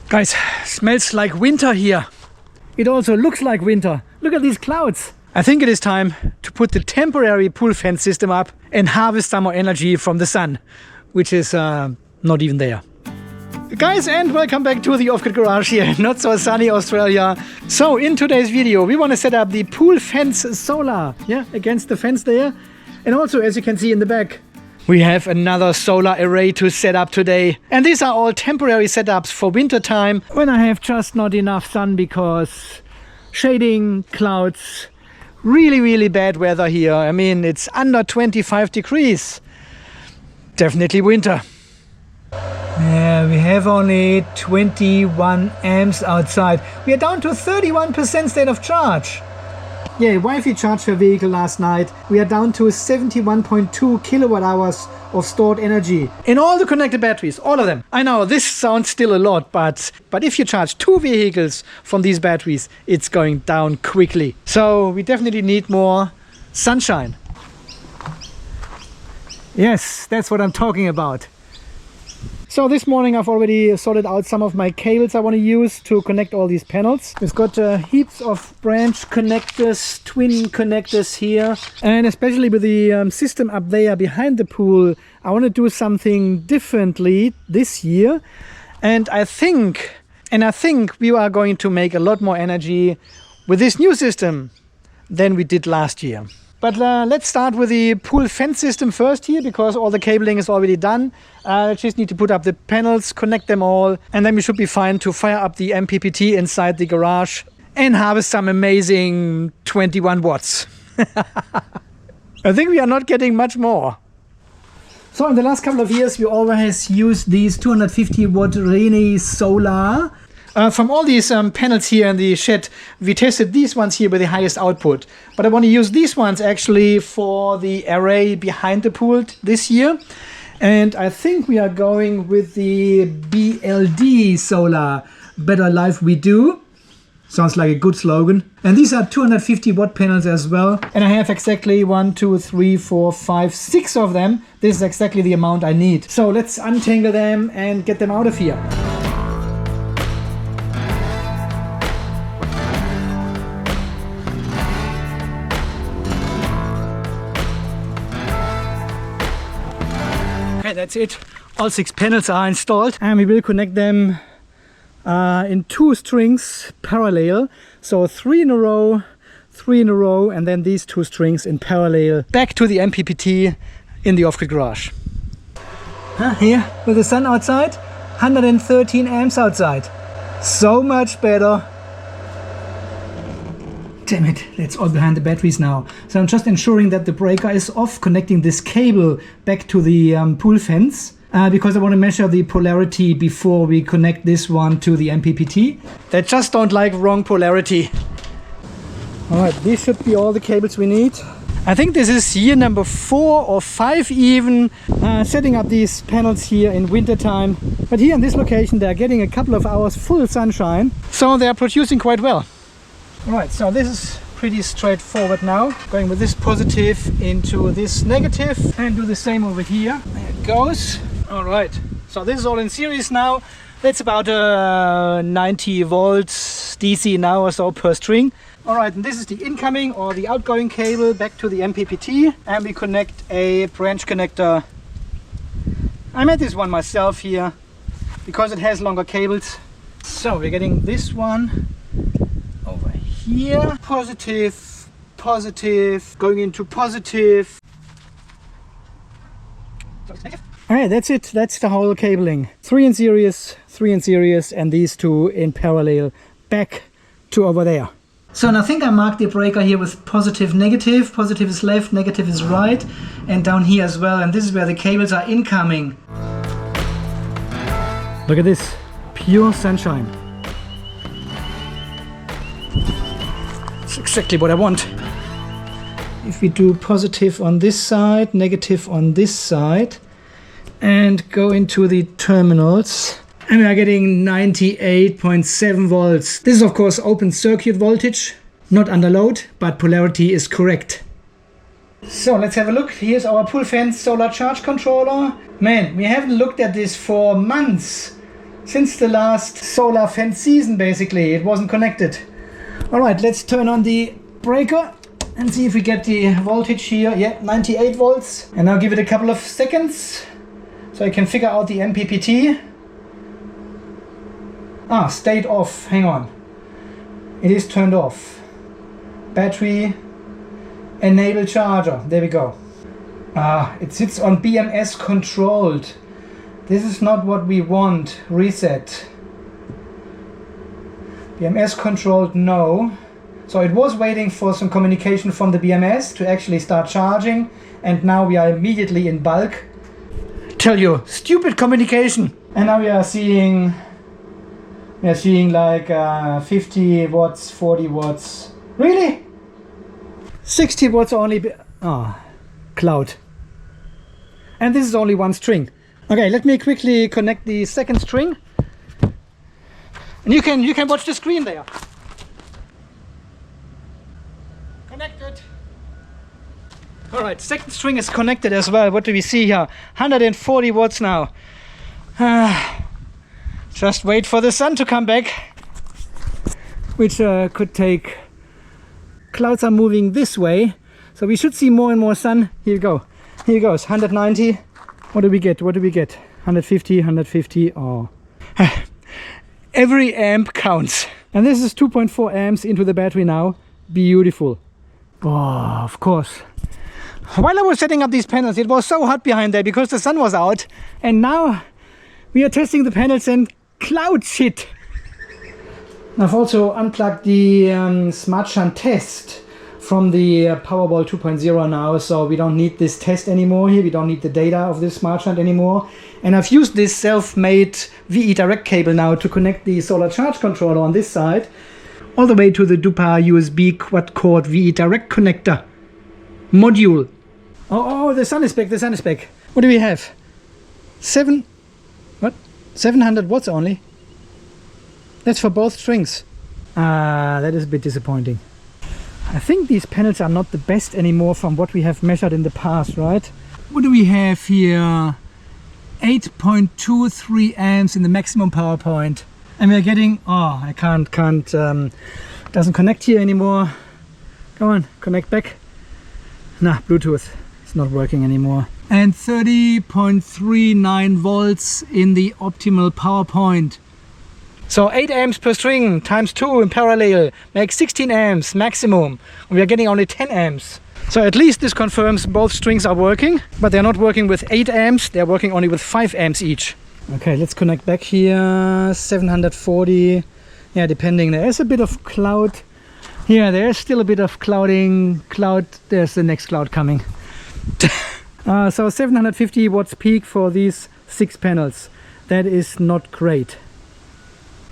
Guys, smells like winter here. It also looks like winter. Look at these clouds. I think it is time to put the temporary pool fan system up and harvest some more energy from the sun, which is not even there. Guys, and welcome back to the off-grid garage here in not so sunny Australia. So in today's video we want to set up the pool fence solar, yeah, against the fence there. And also, as you can see in the back, we have another solar array to set up today. And these are all temporary setups for winter time, when I have just not enough sun because shading, clouds, really bad weather here. I mean, it's under 25 degrees. Definitely winter. Yeah, we have only 21 amps outside. We are down to 31% state of charge. Yeah, Wi-Fi charged our vehicle last night. We are down to 71.2 kilowatt hours of stored energy. In all the connected batteries, all of them. I know this sounds still a lot, but if you charge 2 vehicles from these batteries, it's going down quickly. So we definitely need more sunshine. Yes, that's what I'm talking about. So this morning I've already sorted out some of my cables I want to use to connect all these panels. We've got heaps of branch connectors, twin connectors here. And especially with the system up there behind the pool, I want to do something differently this year. And I think we are going to make a lot more energy with this new system than we did last year. But let's start with the pool fence system first here, because all the cabling is already done. I just need to put up the panels, connect them all, and then we should be fine to fire up the MPPT inside the garage and harvest some amazing 21 watts. I think we are not getting much more. So in the last couple of years we always used these 250 watt Rene solar. From all these panels here in the shed, we tested these ones here with the highest output. But I want to use these ones actually for the array behind the pool this year. And I think we are going with the BLD solar, Better Life We Do. Sounds like a good slogan. And these are 250 watt panels as well. And I have exactly 1, 2, 3, 4, 5, 6 of them. This is exactly the amount I need. So let's untangle them and get them out of here. Okay, that's it. All 6 panels are installed and we will connect them in 2 strings parallel. So 3 in a row, 3 in a row, and then these 2 strings in parallel back to the MPPT in the off-grid garage. Here with the sun outside, 113 amps outside. So much better. Damn it, that's all behind the batteries now. So I'm just ensuring that the breaker is off, connecting this cable back to the pool fence, because I want to measure the polarity before we connect this one to the MPPT. They just don't like wrong polarity. Alright, these should be all the cables we need. I think this is year number 4 or 5 even, setting up these panels here in winter time. But here in this location they're getting a couple of hours full sunshine, so they're producing quite well. Alright, so this is pretty straightforward now. Going with this positive into this negative and do the same over here. There it goes. Alright, so this is all in series now. That's about 90 volts DC now or so per string. Alright, and this is the incoming or the outgoing cable back to the MPPT. And we connect a branch connector. I made this one myself here because it has longer cables. So we're getting this one over here, positive, positive, going into positive. Alright, that's it. That's the whole cabling. 3 in series, 3 in series, and these 2 in parallel back to over there. So and I think I marked the breaker here with positive, negative. Positive is left, negative is right, and down here as well. And this is where the cables are incoming. Look at this, pure sunshine. Exactly what I want. If we do positive on this side, negative on this side, and go into the terminals, and we are getting 98.7 volts. This is of course open circuit voltage, not under load, but polarity is correct. So let's have a look. Here's our pool fence solar charge controller. Man, we haven't looked at this for months. since the last solar fence season basically. It wasn't connected. Alright, let's turn on the breaker and see if we get the voltage here. Yeah, 98 volts. And now give it a couple of seconds so I can figure out the MPPT. Ah, stayed off. Hang on. It is turned off. Battery, enable charger. There we go. Ah, it sits on BMS controlled. This is not what we want. Reset. BMS controlled, no. So it was waiting for some communication from the BMS to actually start charging, and now we are immediately in bulk. Tell you, stupid communication. And now we are seeing like 50 watts, 40 watts. Really? 60 watts only. Cloud. And this is only one string. Okay, let me quickly connect the second string. And you can watch the screen there. Connected. Alright, second string is connected as well. What do we see here? 140 watts now. Just wait for the sun to come back, which could take. Clouds are moving this way, so we should see more and more sun. Here we go. Here goes 190. What do we get? What do we get? 150, 150. Oh, every amp counts. And this is 2.4 amps into the battery now. Beautiful. Oh, of course. While I was setting up these panels, it was so hot behind there because the sun was out, and now we are testing the panels and cloud shit. I've also unplugged the Smart Shunt test from the Powerball 2.0 now, so we don't need this test anymore here. We don't need the data of this Smart Shunt anymore. And I've used this self-made VE.Direct cable now to connect the solar charge controller on this side all the way to the Dupa USB quad-cord VE.Direct connector module. Oh, the sun is back, the sun is back. What do we have? 700 watts only? That's for both strings. That is a bit disappointing. I think these panels are not the best anymore from what we have measured in the past, right? What do we have here? 8.23 amps in the maximum power point. And we're getting, I can't, doesn't connect here anymore. Come on, connect back. Nah, Bluetooth, it's not working anymore. And 30.39 volts in the optimal power point. So 8 amps per string times 2 in parallel makes 16 amps maximum. We are getting only 10 amps. So at least this confirms both strings are working, but they're not working with 8 amps, they're working only with 5 amps each. Okay, let's connect back here. 740. Yeah, depending. There's a bit of cloud. Yeah, there's still a bit of clouding. Cloud, there's the next cloud coming. So 750 watts peak for these 6 panels. That is not great.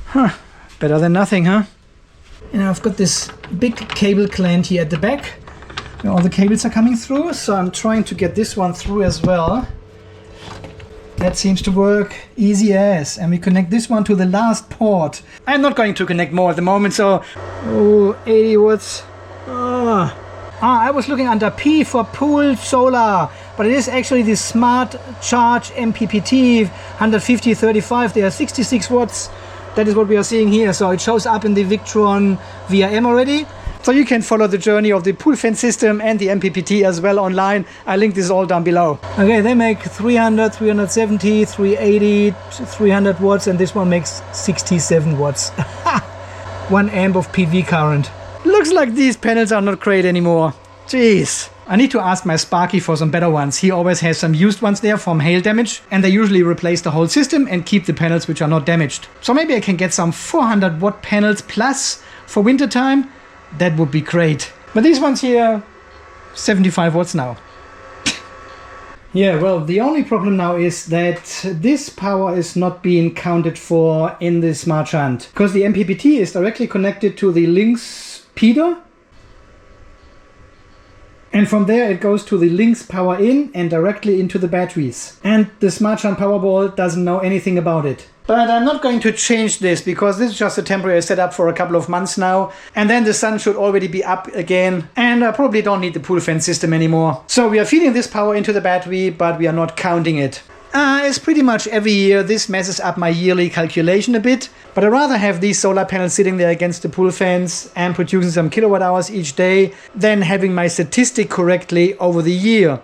Huh, better than nothing, huh? And I've got this big cable gland here at the back where all the cables are coming through, so I'm trying to get this one through as well. That seems to work easy as, and we connect this one to the last port. I'm not going to connect more at the moment, so 80 watts. I was looking under P for pool solar, but it is actually the Smart Charge MPPT 150/35. They are 66 watts. That is what we are seeing here. So it shows up in the Victron VRM already. So you can follow the journey of the pool fence system and the MPPT as well online. I link this all down below. Okay, they make 300, 370, 380, 300 watts, and this one makes 67 watts. 1 amp of PV current. Looks like these panels are not great anymore. Jeez. I need to ask my Sparky for some better ones. He always has some used ones there from hail damage, and they usually replace the whole system and keep the panels which are not damaged. So maybe I can get some 400 watt panels plus for winter time. That would be great. But these ones here, 75 watts now. Yeah, well, the only problem now is that this power is not being counted for in the Smart Shunt, because the MPPT is directly connected to the Lynx PIDA. And from there it goes to the Lynx power in and directly into the batteries. And the Smart Shunt Powerball doesn't know anything about it. But I'm not going to change this because this is just a temporary setup for a couple of months now. And then the sun should already be up again. And I probably don't need the pool fence system anymore. So we are feeding this power into the battery, but we are not counting it. As pretty much every year, this messes up my yearly calculation a bit, but I'd rather have these solar panels sitting there against the pool fence and producing some kilowatt hours each day than having my statistic correctly over the year.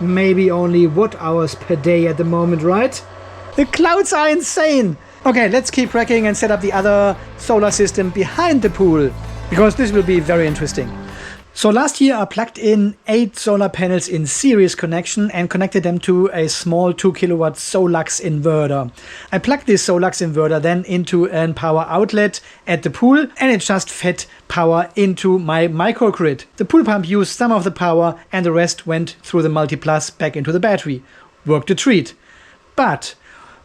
Maybe only watt hours per day at the moment, right? The clouds are insane! Okay, let's keep cracking and set up the other solar system behind the pool, because this will be very interesting. So last year I plugged in 8 solar panels in series connection and connected them to a small 2 kilowatt Solux inverter. I plugged this Solux inverter then into a power outlet at the pool, and it just fed power into my microgrid. The pool pump used some of the power and the rest went through the multiplus back into the battery. Worked a treat. But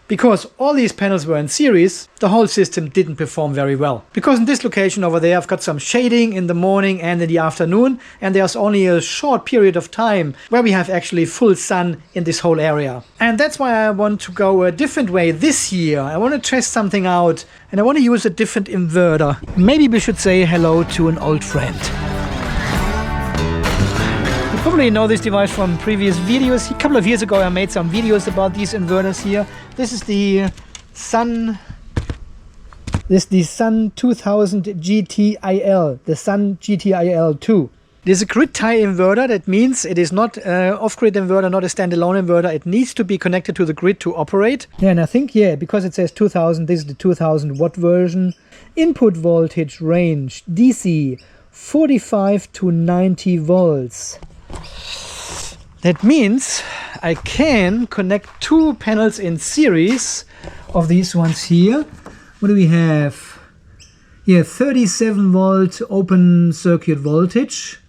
because all these panels were in series, the whole system didn't perform very well. Because in this location over there, I've got some shading in the morning and in the afternoon, and there's only a short period of time where we have actually full sun in this whole area. And that's why I want to go a different way this year. I want to test something out, and I want to use a different inverter. Maybe we should say hello to an old friend. You probably know this device from previous videos. A couple of years ago I made some videos about these inverters here. This is the SUN 2000 GTIL, the SUN GTIL2. It is a grid tie inverter. That means it is not an off-grid inverter, not a standalone inverter. It needs to be connected to the grid to operate. Yeah, and I think, yeah, because it says 2000, this is the 2000 watt version. Input voltage range DC 45 to 90 volts. That means I can connect 2 panels in series of these ones here. What do we have? Yeah, 37 volt open circuit voltage.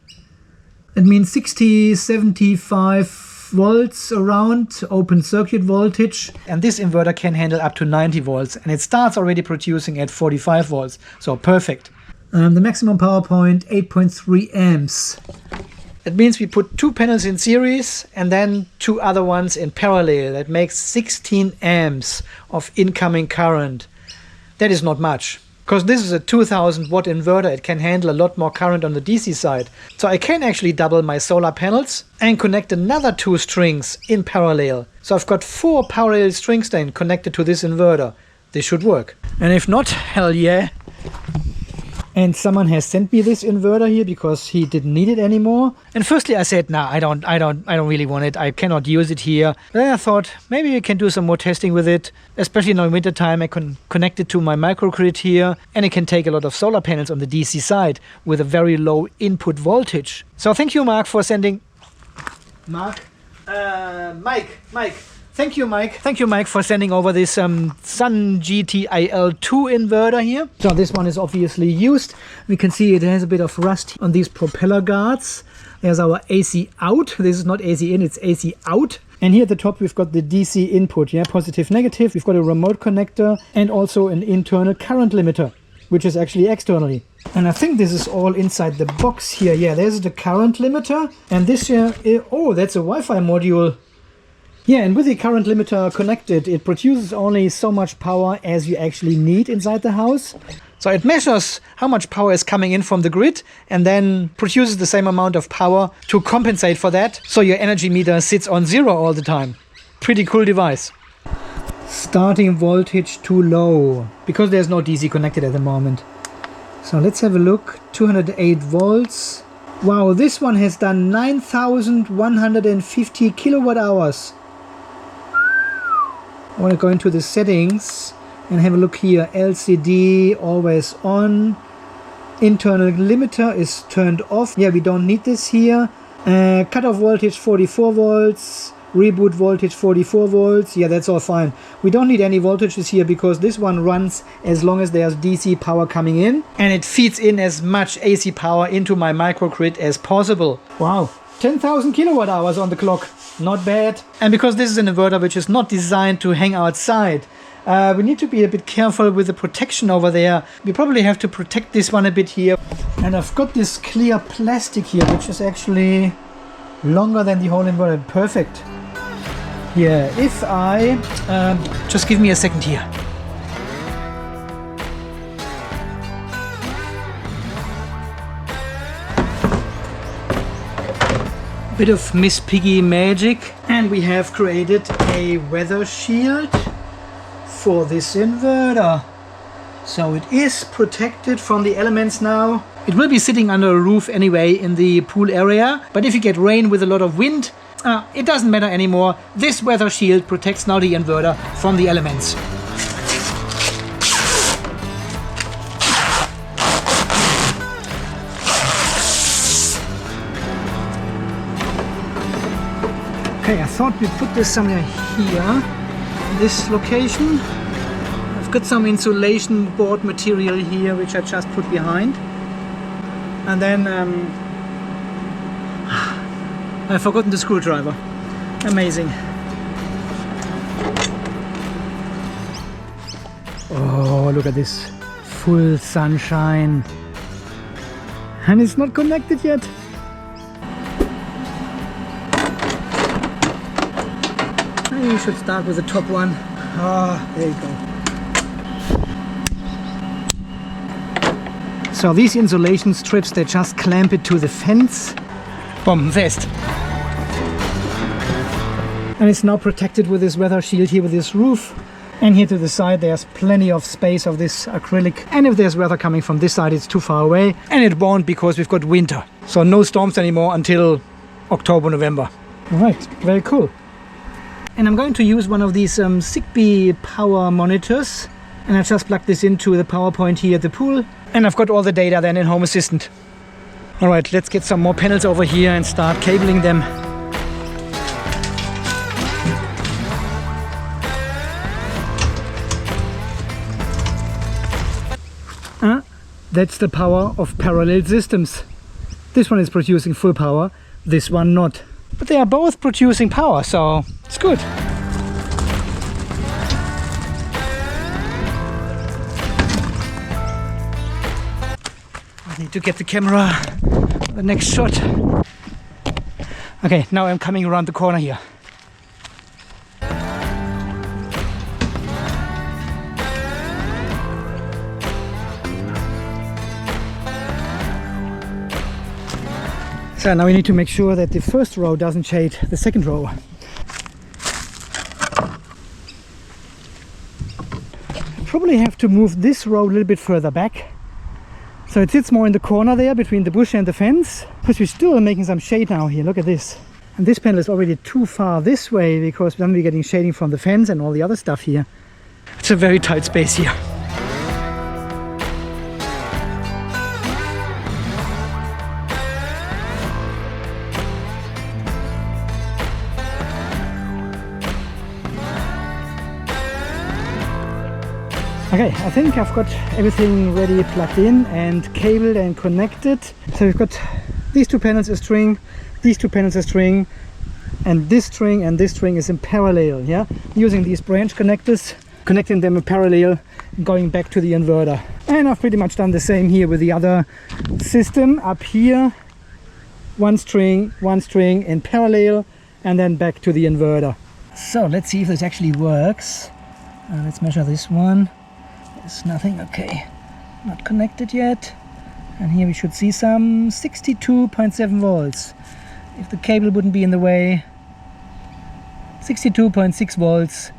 That means 75 volts around open circuit voltage. And this inverter can handle up to 90 volts. And it starts already producing at 45 volts. So perfect. The maximum power point, 8.3 amps. That means we put 2 panels in series and then 2 other ones in parallel. That makes 16 amps of incoming current. That is not much, because this is a 2000 watt inverter. It can handle a lot more current on the DC side. So I can actually double my solar panels and connect another 2 strings in parallel. So I've got 4 parallel strings then connected to this inverter. This should work. And if not, hell yeah. And someone has sent me this inverter here because he didn't need it anymore. And firstly I said, nah, I don't really want it. I cannot use it here. But then I thought maybe we can do some more testing with it. Especially in the winter time, I can connect it to my microgrid here, and it can take a lot of solar panels on the DC side with a very low input voltage. So thank you, Mark, for sending. Mike. Thank you, Mike, for sending over this SUN GTIL2 inverter here. So this one is obviously used. We can see it has a bit of rust on these propeller guards. There's our AC out. This is not AC in, it's AC out. And here at the top we've got the DC input, yeah, positive, negative. We've got a remote connector and also an internal current limiter, which is actually externally. And I think this is all inside the box here. Yeah, there's the current limiter. And this here, oh, that's a Wi-Fi module. Yeah, and with the current limiter connected, it produces only so much power as you actually need inside the house. So it measures how much power is coming in from the grid and then produces the same amount of power to compensate for that. So your energy meter sits on 0 all the time. Pretty cool device. Starting voltage too low, because there's no DC connected at the moment. So let's have a look. 208 volts. Wow, this one has done 9,150 kilowatt hours. I want to go into the settings and have a look here. LCD always on. Internal limiter is turned off. Yeah, we don't need this here. Cutoff voltage 44 volts. Reboot voltage 44 volts. Yeah, that's all fine. We don't need any voltages here because this one runs as long as there's DC power coming in. And it feeds in as much AC power into my microgrid as possible. Wow. 10,000 kilowatt hours on the clock. Not bad. And because this is an inverter which is not designed to hang outside, we need to be a bit careful with the protection over there. We probably have to protect this one a bit here. And I've got this clear plastic here, which is actually longer than the whole inverter. Perfect. Here, if I... just give me a second here. Bit of Miss Piggy magic. And we have created a weather shield for this inverter. So it is protected from the elements now. It will be sitting under a roof anyway in the pool area. But if you get rain with a lot of wind, it doesn't matter anymore. This weather shield protects now the inverter from the elements. Okay, I thought we put this somewhere here, this location. I've got some insulation board material here, which I just put behind. And then I've forgotten the screwdriver. Amazing. Oh, look at this. Full sunshine. And it's not connected yet. Maybe we should start with the top one. Ah, there you go. So these insulation strips, they just clamp it to the fence. Bombenfest. And it's now protected with this weather shield here with this roof. And here to the side there's plenty of space of this acrylic. And if there's weather coming from this side, it's too far away. And it won't, because we've got winter. So no storms anymore until October, November. All right, very cool. And I'm going to use one of these Zigbee power monitors. And I just plug this into the power point here at the pool. And I've got all the data then in Home Assistant. All right, let's get some more panels over here and start cabling them. That's the power of parallel systems. This one is producing full power, this one not. But they are both producing power, so it's good. I need to get the camera for the next shot. Okay, now I'm coming around the corner here. So now we need to make sure that the first row doesn't shade the second row. I probably have to move this row a little bit further back, so it sits more in the corner there between the bush and the fence, because we're still making some shade now here. Look at this. And this panel is already too far this way, because then we're getting shading from the fence and all the other stuff here. It's a very tight space here. Okay, I think I've got everything ready, plugged in and cabled and connected. So we've got these two panels a string, these two panels a string, and this string is in parallel, yeah? Using these branch connectors, connecting them in parallel, going back to the inverter. And I've pretty much done the same here with the other system. Up here, one string in parallel, and then back to the inverter. So let's see if this actually works. Let's measure this one. There's nothing, okay, not connected yet. And here we should see some 62.7 volts. If the cable wouldn't be in the way, 62.6 volts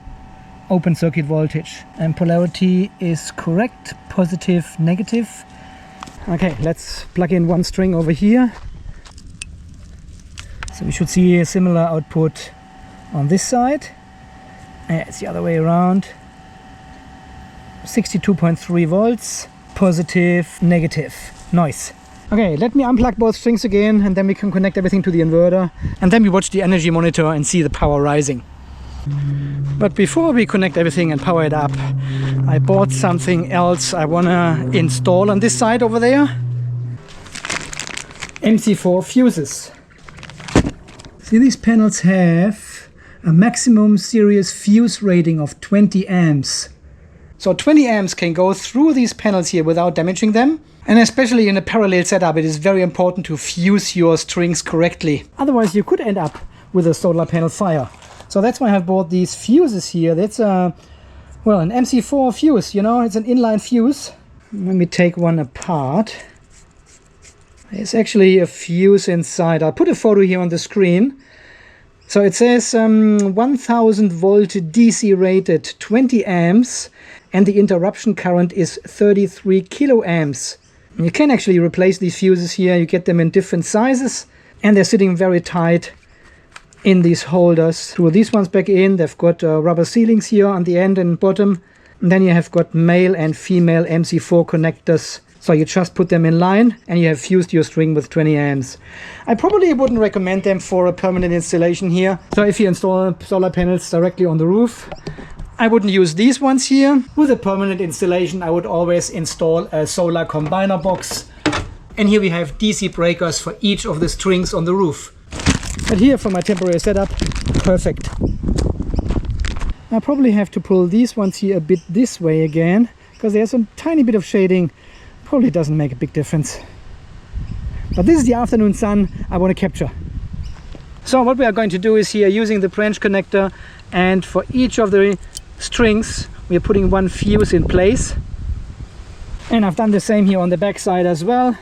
open circuit voltage. And polarity is correct, positive, negative. Okay, let's plug in one string over here. So we should see a similar output on this side. Yeah, it's the other way around. 62.3 volts, positive, negative. Nice. Okay, let me unplug both strings again, and then we can connect everything to the inverter, and then we watch the energy monitor and see the power rising. But before we connect everything and power it up, I bought something else I wanna install on this side over there. MC4 fuses. See, these panels have a maximum series fuse rating of 20 amps. So 20 amps can go through these panels here without damaging them. And especially in a parallel setup, it is very important to fuse your strings correctly. Otherwise you could end up with a solar panel fire. So that's why I bought these fuses here. That's well, an MC4 fuse, you know, it's an inline fuse. Let me take one apart. There's actually a fuse inside. I'll put a photo here on the screen. So it says 1000 volt DC rated 20 amps and the interruption current is 33 kiloamps. And you can actually replace these fuses here. You get them in different sizes and they're sitting very tight in these holders. Screw these ones back in. They've got rubber sealings here on the end and bottom. And then you have got male and female MC4 connectors. So you just put them in line and you have fused your string with 20 amps. I probably wouldn't recommend them for a permanent installation here. So if you install solar panels directly on the roof, I wouldn't use these ones here. With a permanent installation, I would always install a solar combiner box. And here we have DC breakers for each of the strings on the roof. But here for my temporary setup, perfect. I probably have to pull these ones here a bit this way again, because there's a tiny bit of shading. Probably doesn't make a big difference. But this is the afternoon sun I want to capture. So what we are going to do is here using the branch connector, and for each of the strings we are putting one fuse in place. And I've done the same here on the back side as well.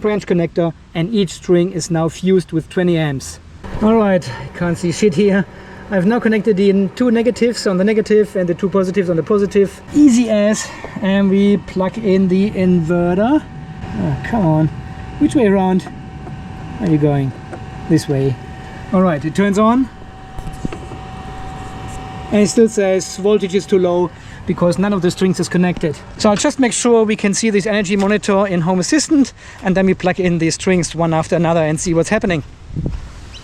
Branch connector, and each string is now fused with 20 amps. Alright, can't see shit here. I've now connected the two negatives on the negative and the two positives on the positive. Easy as. And we plug in the inverter. Oh, come on. Which way around are you going? This way. Alright, it turns on. And it still says voltage is too low because none of the strings is connected. So I'll just make sure we can see this energy monitor in Home Assistant, and then we plug in these strings one after another and see what's happening.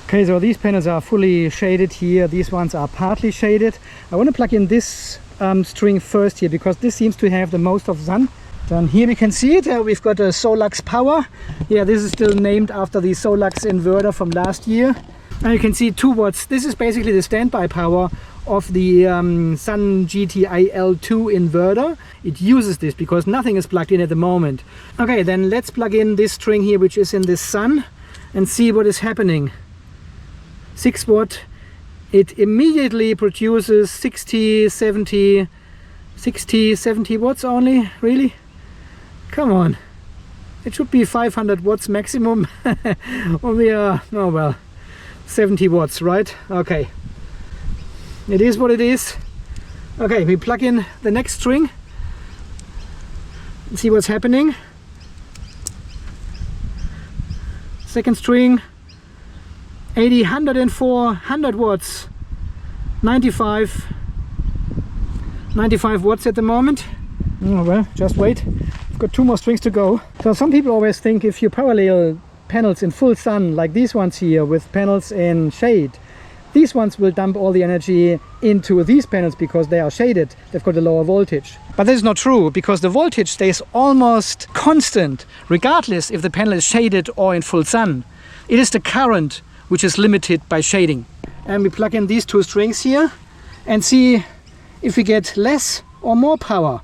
Okay, so these panels are fully shaded here. These ones are partly shaded. I want to plug in this string first here because this seems to have the most of sun. Then here we can see it. We've got a Solux power. Yeah, this is still named after the Solux inverter from last year. And you can see 2 watts. This is basically the standby power of the SUN GTIL2 inverter. It uses this because nothing is plugged in at the moment. Okay, then let's plug in this string here, which is in the sun, and see what is happening. 6 watt. It immediately produces 60, 70 watts only. Really? Come on. It should be 500 watts maximum. Or we are, oh well, 70 watts, right? Okay. It is what it is. Okay, we plug in the next string and see what's happening. Second string, 80, 104, 100 watts, 95 watts at the moment. Oh, well, just wait. I've got 2 more strings to go. So some people always think if you parallel panels in full sun, like these ones here with panels in shade, these ones will dump all the energy into these panels because they are shaded. They've got a lower voltage. But this is not true, because the voltage stays almost constant regardless if the panel is shaded or in full sun. It is the current which is limited by shading. And we plug in these 2 strings here and see if we get less or more power.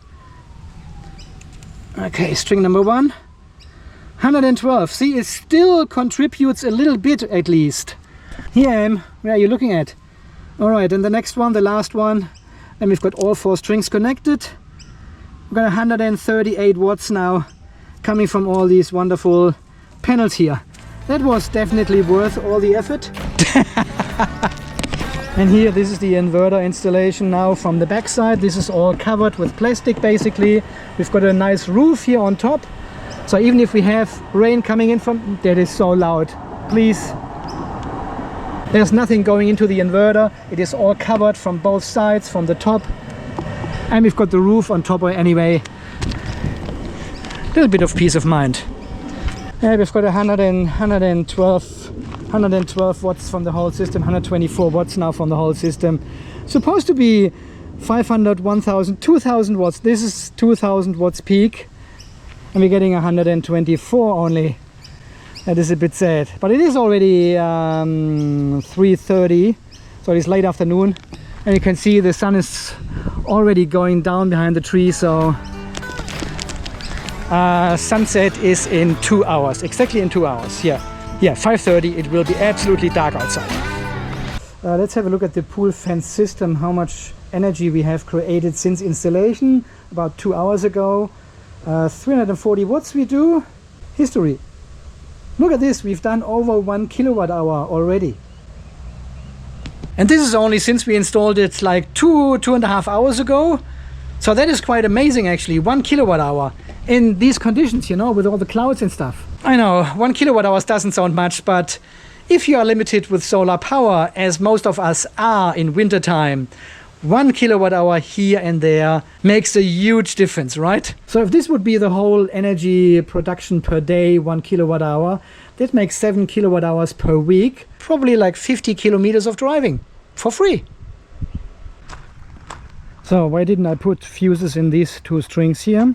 Okay, string number 1, 112. See, it still contributes a little bit at least. Here I am. Where are you looking at? Alright, and the next one, the last one, and we've got all 4 strings connected. We've got 138 watts now coming from all these wonderful panels here. That was definitely worth all the effort. And here, this is the inverter installation now from the back side. This is all covered with plastic basically. We've got a nice roof here on top. So even if we have rain coming in from, that is so loud, please. There's nothing going into the inverter. It is all covered from both sides, from the top. And we've got the roof on top anyway. A little bit of peace of mind. Yeah, we've got 112 watts from the whole system, 124 watts now from the whole system. Supposed to be 500, 1000, 2000 watts. This is 2000 watts peak. And we're getting 124 only. That is a bit sad, but it is already 3:30, so it's late afternoon, and you can see the sun is already going down behind the tree. So sunset is in 2 hours, exactly in 2 hours. Yeah, 5:30. It will be absolutely dark outside. Let's have a look at the pool fence system. How much energy we have created since installation about 2 hours ago. 340 watts we do. History. Look at this, we've done over 1 kWh already. And this is only since we installed it like 2.5 hours ago. So that is quite amazing actually, 1 kWh in these conditions, you know, with all the clouds and stuff. I know, 1 kWh doesn't sound much, but if you are limited with solar power, as most of us are in wintertime, 1 kWh here and there makes a huge difference, right? So if this would be the whole energy production per day, 1 kWh, that makes 7 kWh per week, probably like 50 kilometers of driving for free. So why didn't I put fuses in these two strings here?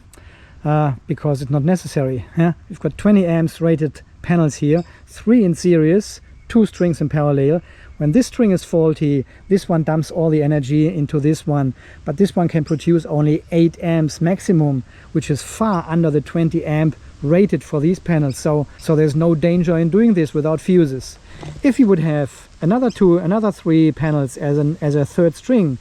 Because it's not necessary. Yeah? We've got 20 amps rated panels here, 3 in series, 2 strings in parallel. When this string is faulty, this one dumps all the energy into this one, but this one can produce only 8 amps maximum, which is far under the 20 amp rated for these panels. So there's no danger in doing this without fuses. If you would have another 3 panels as a third string,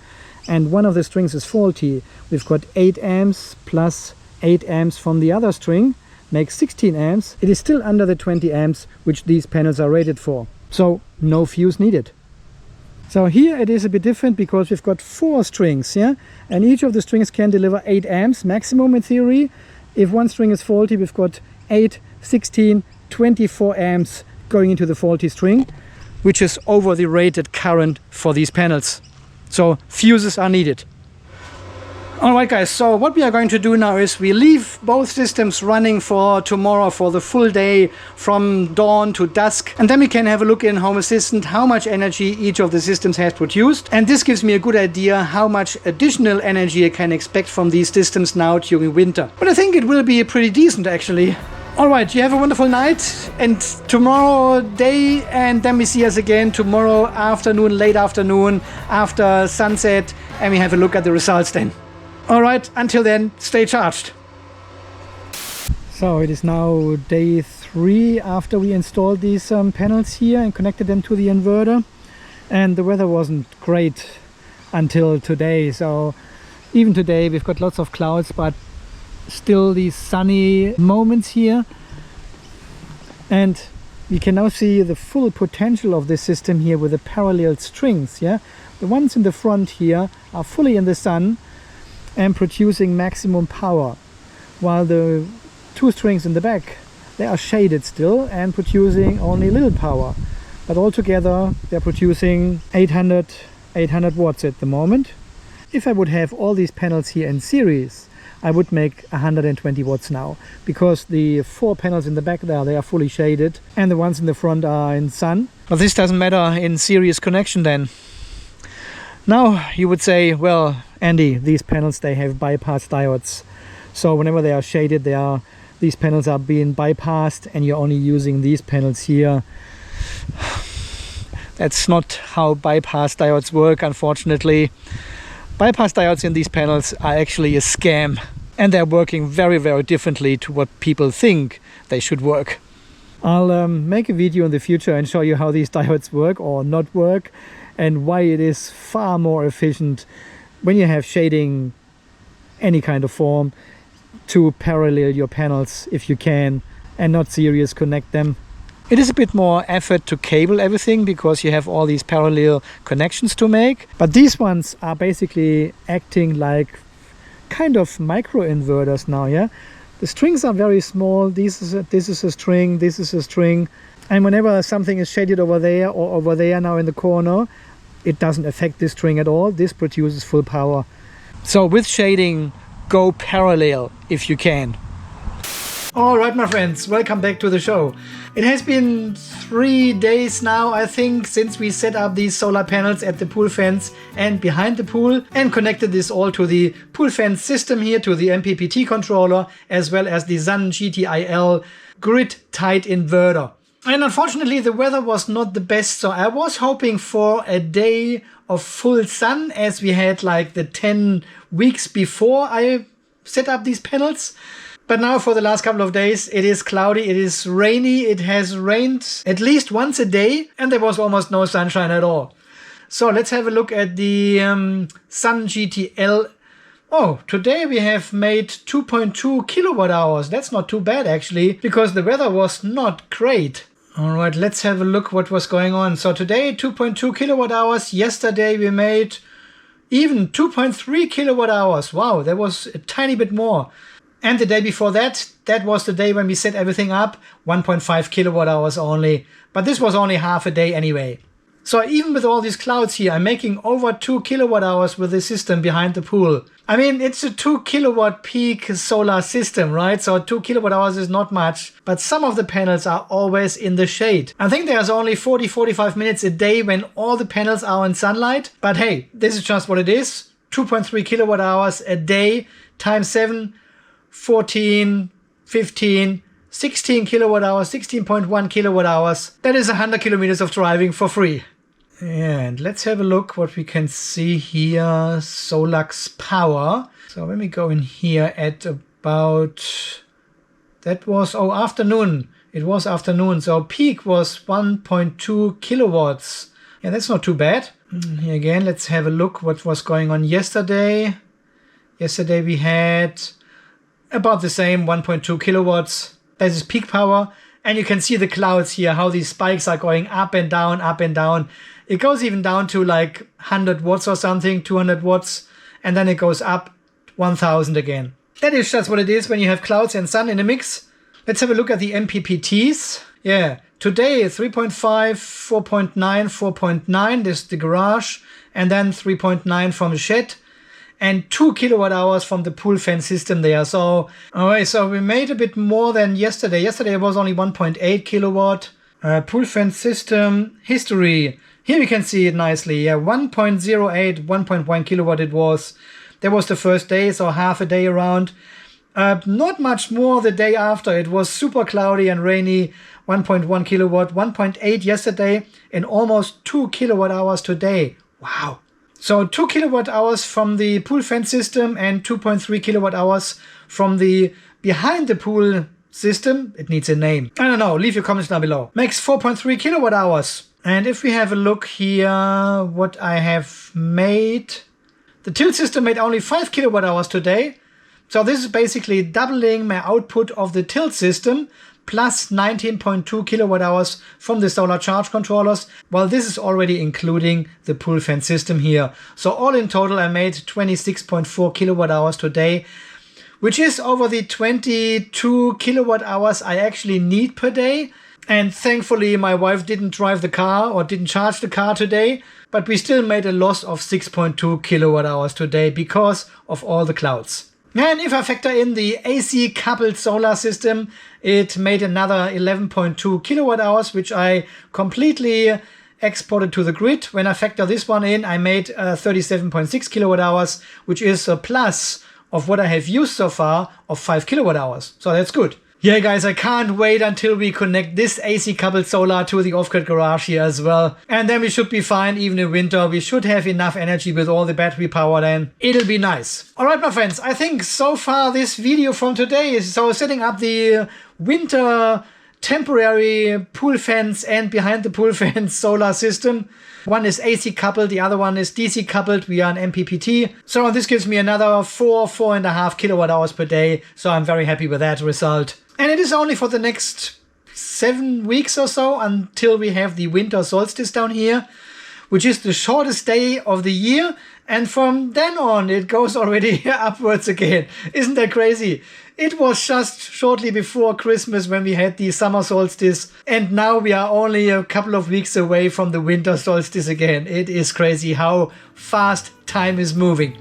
and one of the strings is faulty, we've got 8 amps plus 8 amps from the other string, makes 16 amps. It is still under the 20 amps which these panels are rated for. So no fuse needed. So here it is a bit different because we've got 4 strings, yeah, and each of the strings can deliver 8 amps maximum in theory. If one string is faulty, we've got 8, 16, 24 amps going into the faulty string, which is over the rated current for these panels. So fuses are needed. Alright guys, so what we are going to do now is we leave both systems running for tomorrow for the full day from dawn to dusk, and then we can have a look in Home Assistant how much energy each of the systems has produced, and this gives me a good idea how much additional energy I can expect from these systems now during winter. But I think it will be pretty decent actually. Alright, you have a wonderful night, and tomorrow day, and then we see us again tomorrow afternoon, late afternoon, after sunset, and we have a look at the results then. Alright, until then, stay charged. So it is now day 3 after we installed these panels here and connected them to the inverter, and the weather wasn't great until today. So even today we've got lots of clouds, but still these sunny moments here, and we can now see the full potential of this system here with the parallel strings. Yeah, the ones in the front here are fully in the sun and producing maximum power, while the 2 strings in the back, they are shaded still and producing only little power, but altogether they're producing 800 watts at the moment. If I would have all these panels here in series, I would make 120 watts now, because the 4 panels in the back there, they are fully shaded, and the ones in the front are in sun. But this doesn't matter in series connection then. Now you would say, well, Andy, these panels, they have bypass diodes. So whenever they are shaded, these panels are being bypassed, and you're only using these panels here. That's not how bypass diodes work, unfortunately. Bypass diodes in these panels are actually a scam, and they're working very, very differently to what people think they should work. I'll make a video in the future and show you how these diodes work or not work, and why it is far more efficient when you have shading any kind of form to parallel your panels if you can, and not series connect them. It is a bit more effort to cable everything because you have all these parallel connections to make, but these ones are basically acting like kind of micro inverters now. Yeah, the strings are very small. This is a string, this is a string, and whenever something is shaded over there or over there now in the corner, it doesn't affect this string at all. This produces full power. So with shading, go parallel if you can. Alright my friends, welcome back to the show. It has been 3 days now, I think, since we set up these solar panels at the pool fence and behind the pool, and connected this all to the pool fence system here, to the MPPT controller, as well as the SUN GTIL grid-tied inverter. And unfortunately the weather was not the best, so I was hoping for a day of full sun as we had like the 10 weeks before I set up these panels. But now for the last couple of days it is cloudy, it is rainy, it has rained at least once a day, and there was almost no sunshine at all. So let's have a look at the SUN GTIL Oh, today we have made 2.2 kilowatt hours. That's not too bad actually, because the weather was not great. All right, let's have a look what was going on. So today 2.2 kilowatt hours. Yesterday we made even 2.3 kilowatt hours. Wow, that was a tiny bit more. And the day before that, that was the day when we set everything up, 1.5 kilowatt hours only. But this was only half a day anyway. So even with all these clouds here, I'm making over 2 kilowatt hours with the system behind the pool. I mean, it's a 2 kilowatt peak solar system, right? So 2 kilowatt hours is not much, but some of the panels are always in the shade. I think there's only 40-45 minutes a day when all the panels are in sunlight. But hey, this is just what it is. 2.3 kilowatt hours a day times 7, 14, 15, 16 kilowatt hours, 16.1 kilowatt hours. That is 100 kilometers of driving for free. And let's have a look what we can see here. Solux power. So when we go in here at about, that was, oh, afternoon. It was afternoon. So peak was 1.2 kilowatts. Yeah, that's not too bad. Here again, let's have a look what was going on yesterday. Yesterday we had about the same, 1.2 kilowatts. That is peak power. And you can see the clouds here, how these spikes are going up and down, up and down. It goes even down to like 100 watts or something, 200 watts. And then it goes up 1000 again. That is just what it is when you have clouds and sun in a mix. Let's have a look at the MPPTs. Yeah, today 3.5, 4.9, 4.9. This is the garage. And then 3.9 from the shed. And 2 kilowatt hours from the pool fan system there. So, alright, so we made a bit more than yesterday. Yesterday it was only 1.8 kilowatt. Pool fan system history. Here we can see it nicely. Yeah, 1.08, 1.1 kilowatt it was. That was the first day, so half a day around. Not much more the day after. It was super cloudy and rainy. 1.1 kilowatt, 1.8 yesterday, and almost 2 kilowatt hours today. Wow. So 2 kilowatt hours from the pool fan system and 2.3 kilowatt hours from the behind the pool system. It needs a name. I don't know. Leave your comments down below. Makes 4.3 kilowatt hours. And if we have a look here, what I have made, the tilt system made only 5 kilowatt hours today. So this is basically doubling my output of the tilt system plus 19.2 kilowatt hours from the solar charge controllers. Well, this is already including the pool fan system here. So all in total, I made 26.4 kilowatt hours today, which is over the 22 kilowatt hours I actually need per day. And thankfully, my wife didn't drive the car or didn't charge the car today, but we still made a loss of 6.2 kilowatt hours today because of all the clouds. And if I factor in the AC coupled solar system, it made another 11.2 kilowatt hours, which I completely exported to the grid. When I factor this one in, I made 37.6 kilowatt hours, which is a plus of what I have used so far of 5 kilowatt hours. So that's good. Yeah, guys, I can't wait until we connect this AC coupled solar to the off-grid garage here as well. And then we should be fine even in winter. We should have enough energy with all the battery power then. It'll be nice. All right, my friends, I think so far this video from today is so setting up the winter temporary pool fans and behind the pool fans solar system. One is AC coupled, the other one is DC coupled. We are an MPPT. So this gives me another 4.5 kilowatt hours per day. So I'm very happy with that result. And it is only for the next 7 weeks or so until we have the winter solstice down here, which is the shortest day of the year. And from then on, it goes already upwards again. Isn't that crazy? It was just shortly before Christmas when we had the summer solstice. And now we are only a couple of weeks away from the winter solstice again. It is crazy how fast time is moving.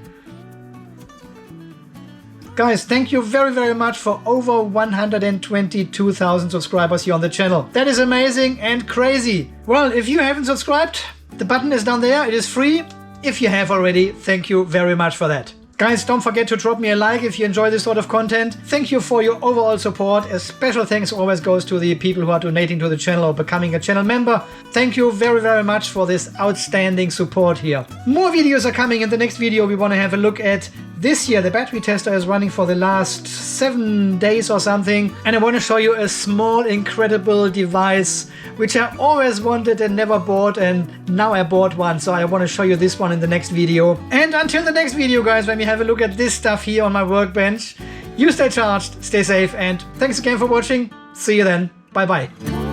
Guys, thank you very, very much for over 122,000 subscribers here on the channel. That is amazing and crazy. Well, if you haven't subscribed, the button is down there. It is free. If you have already, thank you very much for that. Guys, don't forget to drop me a like if you enjoy this sort of content. Thank you for your overall support. A special thanks always goes to the people who are donating to the channel or becoming a channel member. Thank you very, very much for this outstanding support here. More videos are coming. In the next video, we want to have a look at this year the battery tester is running for the last 7 days or something, and I want to show you a small incredible device which I always wanted and never bought, and now I bought one, so I want to show you this one in the next video. And until the next video, guys, when we have a look at this stuff here on my workbench, you stay charged, stay safe, and thanks again for watching. See you then. Bye bye.